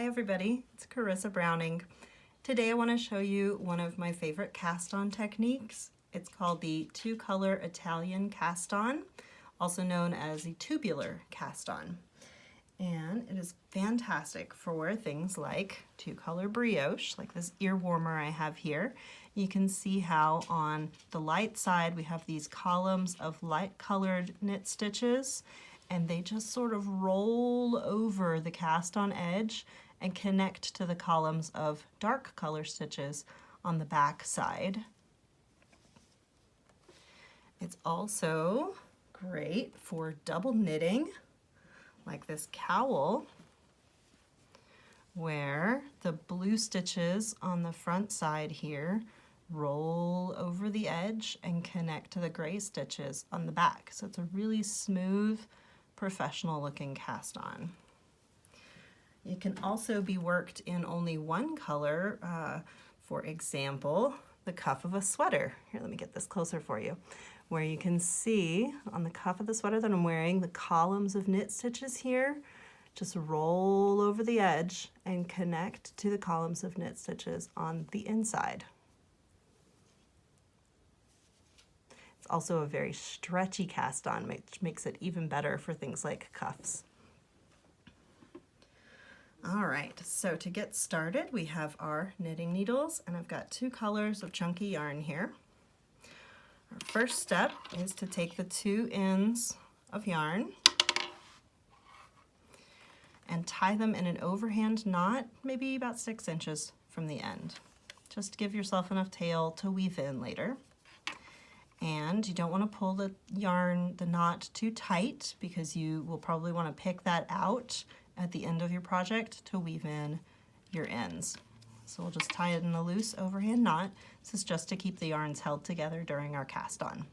Hi everybody, it's Carissa Browning. Today I want to show you one of my favorite cast-on techniques. It's called the two-color Italian cast-on, also known as the tubular cast-on. And it is fantastic for things like two-color brioche, like this ear warmer I have here. You can see how on the light side we have these columns of light-colored knit stitches, and they just sort of roll over the cast-on edge and connect to the columns of dark color stitches on the back side. It's also great for double knitting, like this cowl, where the blue stitches on the front side here roll over the edge and connect to the gray stitches on the back. So it's a really smooth, professional looking cast on. It can also be worked in only one color, for example, the cuff of a sweater. Here, let me get this closer for you, where you can see on the cuff of the sweater that I'm wearing, the columns of knit stitches here just roll over the edge and connect to the columns of knit stitches on the inside. It's also a very stretchy cast on, which makes it even better for things like cuffs. All right, so to get started, we have our knitting needles, and I've got two colors of chunky yarn here. Our first step is to take the two ends of yarn and tie them in an overhand knot, maybe about 6 inches from the end. Just give yourself enough tail to weave in later. And you don't want to pull the knot too tight, because you will probably want to pick that out at the end of your project to weave in your ends. So we'll just tie it in a loose overhand knot. This is just to keep the yarns held together during our cast on.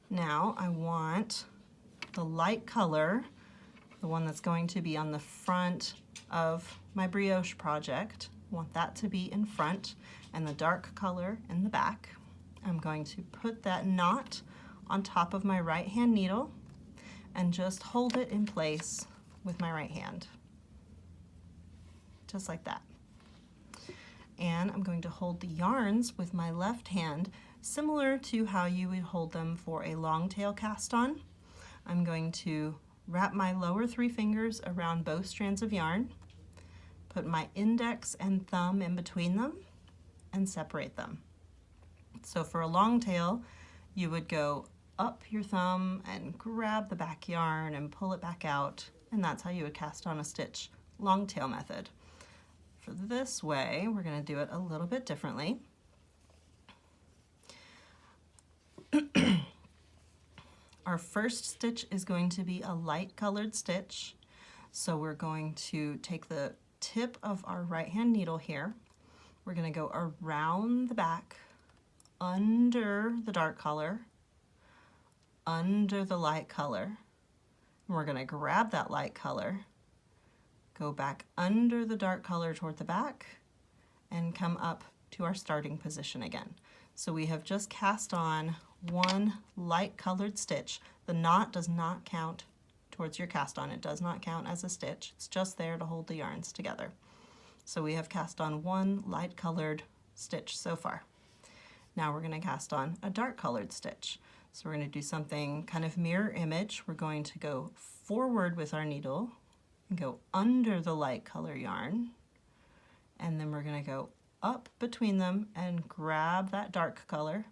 Now I want the light color, the one that's going to be on the front of my brioche project. I want that to be in front, and the dark color in the back. I'm going to put that knot on top of my right hand needle and just hold it in place with my right hand, just like that. And I'm going to hold the yarns with my left hand, similar to how you would hold them for a long tail cast on. I'm going to wrap my lower 3 fingers around both strands of yarn, put my index and thumb in between them, and separate them. So for a long tail, you would go up your thumb and grab the back yarn and pull it back out, and that's how you would cast on a stitch, long tail method. For this way, we're going to do it a little bit differently. Our first stitch is going to be a light colored stitch. So we're going to take the tip of our right hand needle here. We're going to go around the back, under the dark color, under the light color. And we're going to grab that light color, go back under the dark color toward the back, and come up to our starting position again. So we have just cast on one light colored stitch. The knot does not count towards your cast on. It does not count as a stitch. It's just there to hold the yarns together. So we have cast on one light colored stitch so far. Now we're going to cast on a dark colored stitch. So we're going to do something kind of mirror image. We're going to go forward with our needle and go under the light color yarn, and then we're going to go up between them and grab that dark color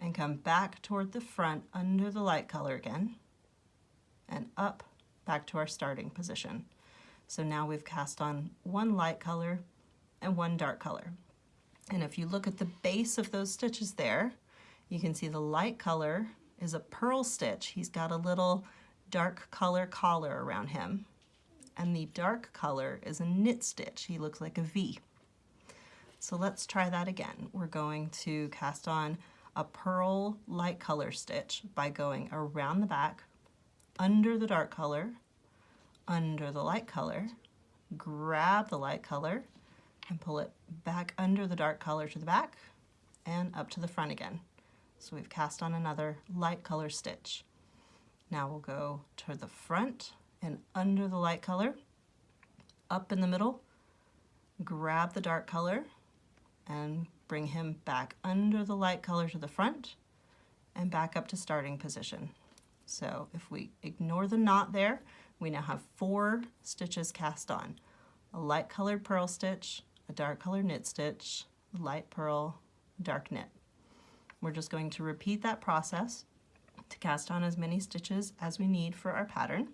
and come back toward the front under the light color again, and up back to our starting position. So now we've cast on one light color and one dark color. And if you look at the base of those stitches there, you can see the light color is a purl stitch. He's got a little dark color collar around him. And the dark color is a knit stitch. He looks like a V. So let's try that again. We're going to cast on a purl light color stitch by going around the back, under the dark color, under the light color, grab the light color, and pull it back under the dark color to the back and up to the front again. So we've cast on another light color stitch. Now we'll go to the front and under the light color, up in the middle, grab the dark color and bring him back under the light color to the front and back up to starting position. So if we ignore the knot there, we now have 4 stitches cast on. A light colored purl stitch, a dark colored knit stitch, light purl, dark knit. We're just going to repeat that process to cast on as many stitches as we need for our pattern.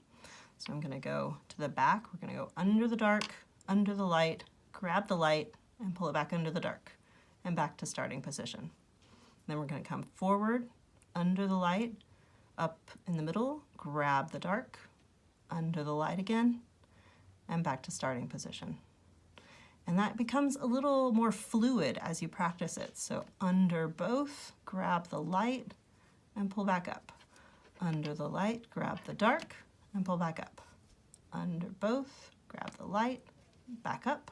So I'm going to go to the back, we're going to go under the dark, under the light, grab the light, and pull it back under the dark, and back to starting position. Then we're going to come forward, under the light, up in the middle, grab the dark, under the light again, and back to starting position. And that becomes a little more fluid as you practice it. So under both, grab the light, and pull back up. Under the light, grab the dark, and pull back up. Under both, grab the light, back up.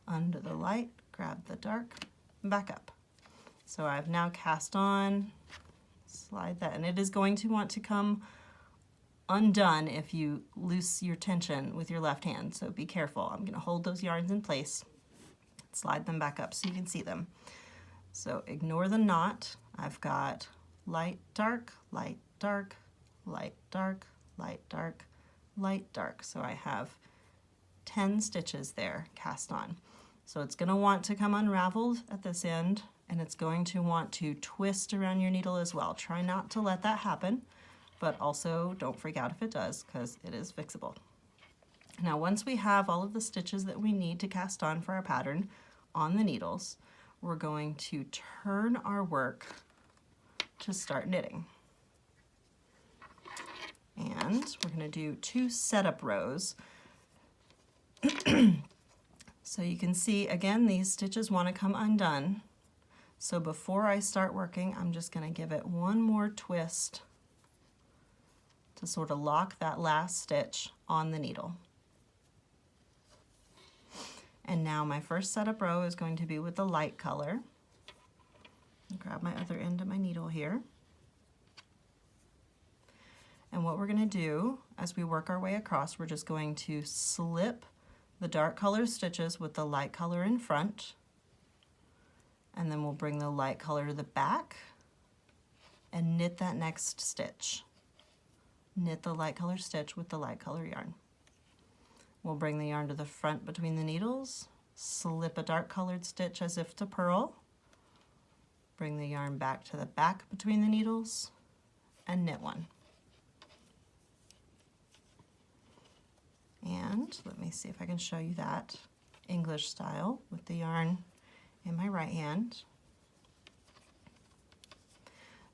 Under the light, grab the dark, back up. So I've now cast on, slide that, and it is going to want to come undone if you loose your tension with your left hand, so be careful. I'm going to hold those yarns in place, slide them back up so you can see them. So ignore the knot. I've got light, dark, light, dark, light, dark, light, dark, light, dark. So I have 10 stitches there cast on. So it's going to want to come unraveled at this end, and it's going to want to twist around your needle as well. Try not to let that happen, but also don't freak out if it does, because it is fixable. Now once we have all of the stitches that we need to cast on for our pattern on the needles, we're going to turn our work to start knitting. And we're going to do 2 setup rows. So you can see, again, these stitches want to come undone. So before I start working, I'm just going to give it one more twist to sort of lock that last stitch on the needle. And now my first setup row is going to be with the light color. I'll grab my other end of my needle here. And what we're going to do as we work our way across, we're just going to slip the dark color stitches with the light color in front, and then we'll bring the light color to the back and knit that next stitch. Knit the light color stitch with the light color yarn. We'll bring the yarn to the front between the needles, slip a dark colored stitch as if to purl, bring the yarn back to the back between the needles, and knit one. And let me see if I can show you that English style with the yarn in my right hand.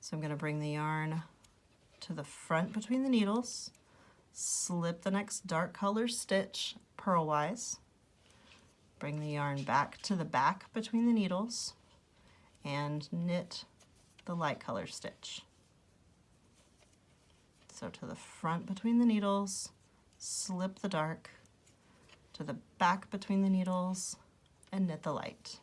So I'm going to bring the yarn to the front between the needles, slip the next dark color stitch purlwise, bring the yarn back to the back between the needles, and knit the light color stitch. So to the front between the needles, slip the dark, to the back between the needles, and knit the light.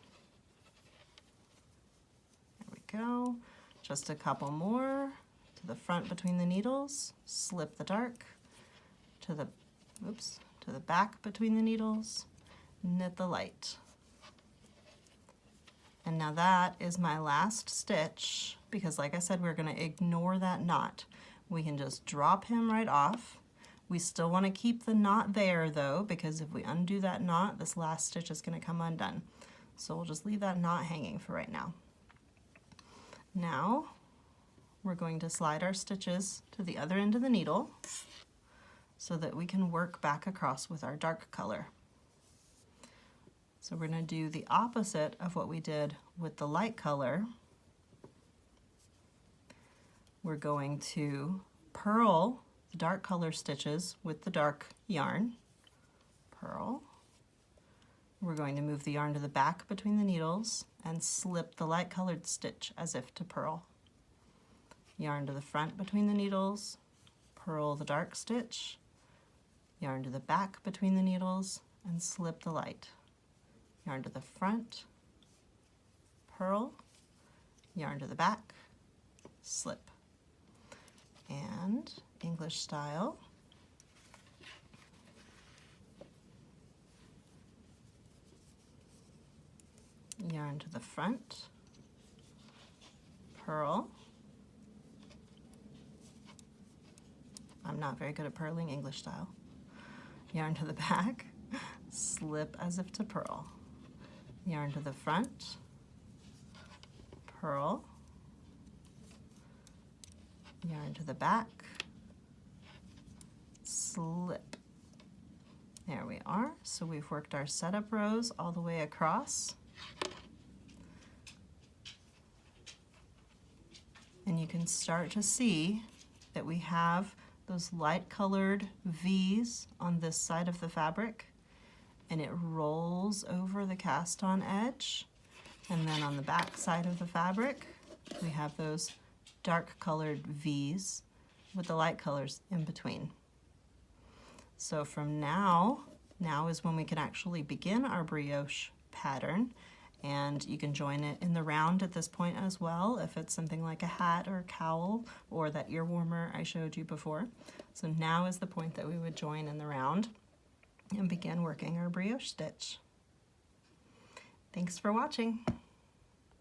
There we go. Just a couple more. To the front between the needles, slip the dark, to the back between the needles, knit the light. And now that is my last stitch, because like I said, we're going to ignore that knot. We can just drop him right off. We still want to keep the knot there though, because if we undo that knot, this last stitch is going to come undone. So we'll just leave that knot hanging for right now. Now we're going to slide our stitches to the other end of the needle so that we can work back across with our dark color. So we're going to do the opposite of what we did with the light color. We're going to purl the dark color stitches with the dark yarn. Purl. We're going to move the yarn to the back between the needles and slip the light colored stitch as if to purl. Yarn to the front between the needles, purl the dark stitch, yarn to the back between the needles, and slip the light. Yarn to the front, purl, yarn to the back, slip. And English style. yarn to the front, purl. I'm not very good at purling English style. Yarn to the back, slip as if to purl. Yarn to the front, purl. Yarn to the back, slip. There we are. So we've worked our setup rows all the way across. And you can start to see that we have those light colored V's on this side of the fabric, and it rolls over the cast on edge. And then on the back side of the fabric, we have those dark colored V's with the light colors in between. So from now is when we can actually begin our brioche pattern, and you can join it in the round at this point as well if it's something like a hat or a cowl or that ear warmer I showed you before. So now is the point that we would join in the round and begin working our brioche stitch. Thanks for watching.